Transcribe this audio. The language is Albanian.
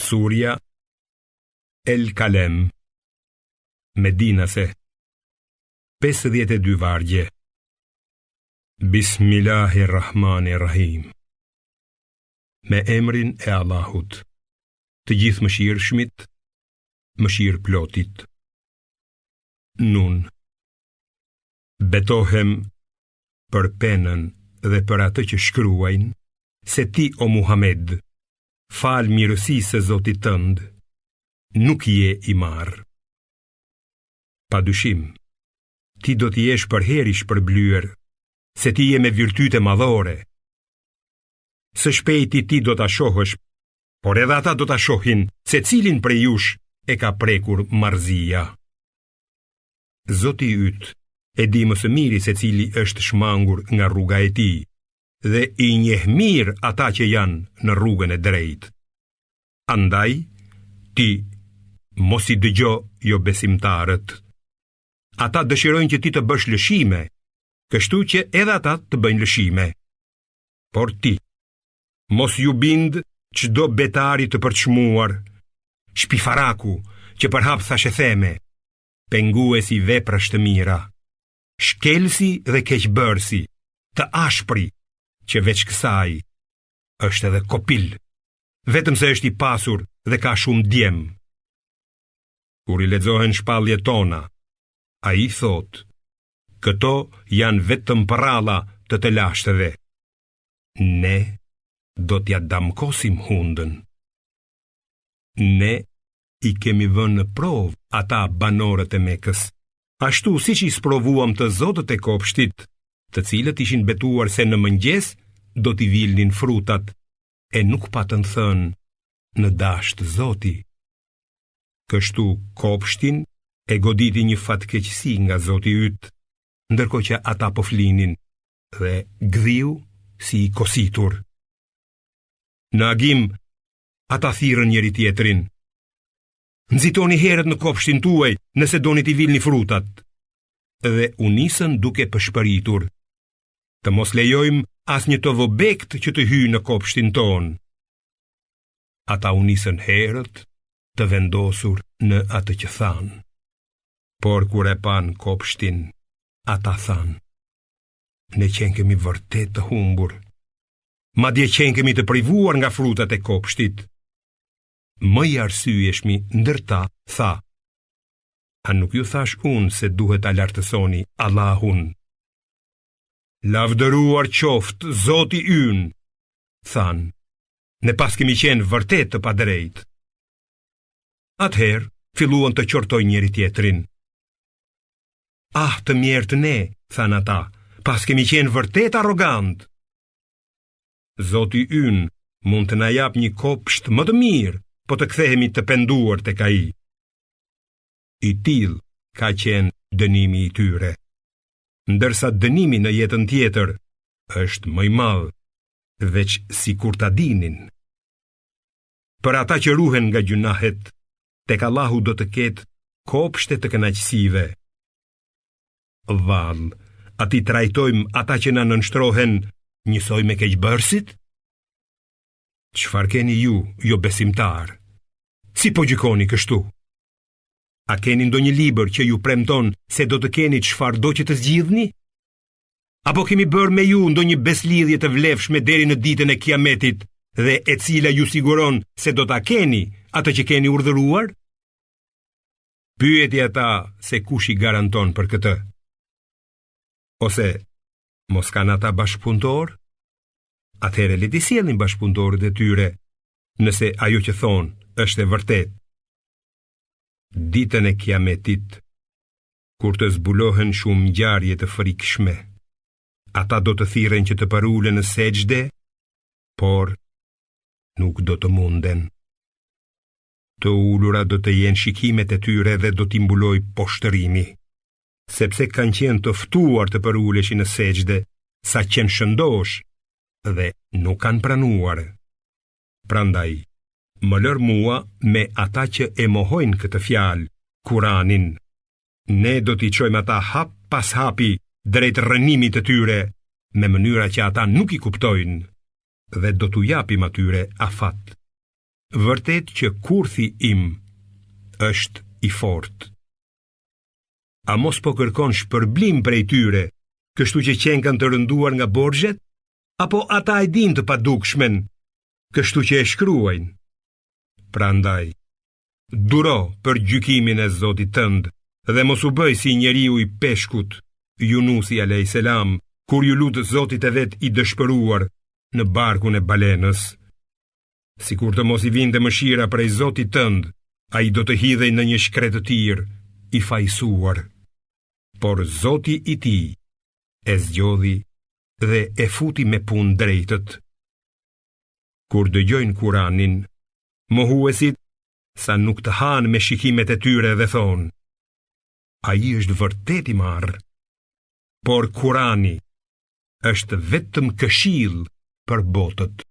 Surja El Kalem, Medinase, 52 vargje. Bismillahirrahmanirrahim. Me emrin e Allahut, të gjithë mëshirshmit, mëshirë plotit. Nun. Betohem për penën dhe për atë që shkruajnë, se ti, o Muhammed, fal mirësisë së Zotit tënd, nuk je i marrë. Padyshim, ti do t'i jesh përherish përblyer, se ti je me virtyte madhore. Së shpejti ti do t'a shohësh, por edhe ata do t'a shohin se cilin prej jush e ka prekur marzia. Zoti yt e di më së miri se cili është shmangur nga rruga e tij, dhe i njeh mirë ata që janë në rrugën e drejtë. Andaj, ti mos i dëgjo jo besimtarët. Ata dëshirojnë që ti të bësh lëshime, kështu që edhe ata të bëjnë lëshime. Por ti, mos ju bind çdo betari të përçmuar, shpifaraku që përhap thashe theme, penguesi veprash të mira, shkelsi dhe keqbërsi, të ashpri, që veç kësaj është edhe kopil, vetëm se është i pasur dhe ka shumë djem. Kur i lexohen shpalljet tona, ai thot, këto janë vetëm përralla të lashtëve. Ne do t'ja damkosim hundën. Ne i kemi vënë në provë ata banorët e Mekës, ashtu siç i sprovuam të zotët e kopshtit, të cilët ishin betuar se në mëngjes do t'i vilnin frutat, e nuk patën thënë në dashtë Zoti. Kështu kopshtin e goditi një fatkeqësi nga Zoti yt, ndërkohë që ata po flinin, dhe gdhiu si i kositur. Në agim, ata thirrën njëri tjetrin. Nxitoni herët në kopshtin tuaj nëse doni t'i vilni frutat. Dhe u nisën duke pëshpëritur. Të mos lejojmë asnjë të vobekt që të hyjë në kopshtin ton. Ata u nisën herët të vendosur në atë që thanë. Por kur e pan kopshtin, ata thanë, ne qenë kemi vërtet të humbur, madje qenë kemi të privuar nga frutat e kopshtit. Më i arsyeshmi ndërta tha, a nuk ju thash unë se duhet ta lartësoni Allahun? Lavdëruar qoftë Zoti ynë, thanë, ne pas kemi qenë vërtet të padrejtë. Atëherë filluan të qortojnë njëri tjetrin. Ah, të mjertë ne, thanë ata, pas kemi qenë vërtet arrogant. Zoti ynë mund të na jap një kopsht më të mirë, po të kthehemi të penduar tek ai. I tillë ka qenë dënimi i tyre, ndërsa dënimi në jetën tjetër është më i madh, veç sikur ta dinin. Për ata që ruhen nga gjunahet, tek Allahu do të ketë kopshte të kënaqësive. Vallë, a ti trajtojmë ata që na nënshtrohen njësoj me keqbërësit? Çfarë keni ju, jo besimtar? Si po gjykoni kështu? A keni ndonjë libër që ju premton se do të keni çfarë do që të zgjidhni? Apo kemi bërë me ju ndonjë beslidhje të vlefshme deri në ditën e Kiametit, dhe e cila ju siguron se do ta keni atë që keni urdhëruar? Pyeti ata se kush i garanton për këtë. Ose mos kanë ata bashkëpunëtor? Atëherë le të sjellin bashkëpunëtorët e tyre, nëse ajo që thonë është e vërtet. Ditën e Kiametit, kur të zbulohen shumë ngjarje të frikshme, ata do të thirren që të parulen në sejdë, por nuk do të munden. Të ulura do të jenë shikimet e tyre dhe do t'i mbuloj poshtërimi, sepse kanë qenë të ftuar të përuleshin në sejdë, sa qenë shëndosh, dhe nuk kanë pranuar. Prandaj, më lër mua me ata që e mohojnë këtë fjalë, Kuranin. Ne do t'i çojmë ata hap pas hapi drejt rënimit të tyre, me mënyra që ata nuk i kuptojnë, dhe do t'u japim atyre afat. vërtet që kurthi im është i fortë. A mos po kërkon shpërblim prej tyre, kështu që qenë kanë të rënduar nga borxhet, apo ata e din të padukishmen, kështu që e shkruajnë? Prandaj, duro për gjykimin e Zotit tënd, dhe mos u bëj si njeriu i peshkut, Yunusi a.s. kur ju lut Zotit e vet i dëshpëruar në barkun e balenës. Sikur të mos i vinte mëshira prej Zotit tënd, ai do të hidhej në një shkret të tir, i fajsuar. Por Zoti i tij e zgjodhi dhe e futi me punë drejtët. Kur dëgjojnë Kuranin, mohuesit sa nuk të hanë me shikimet e tyre dhe thonë: ai është vërtet i marrë. Por Kurani është vetëm këshill për botët.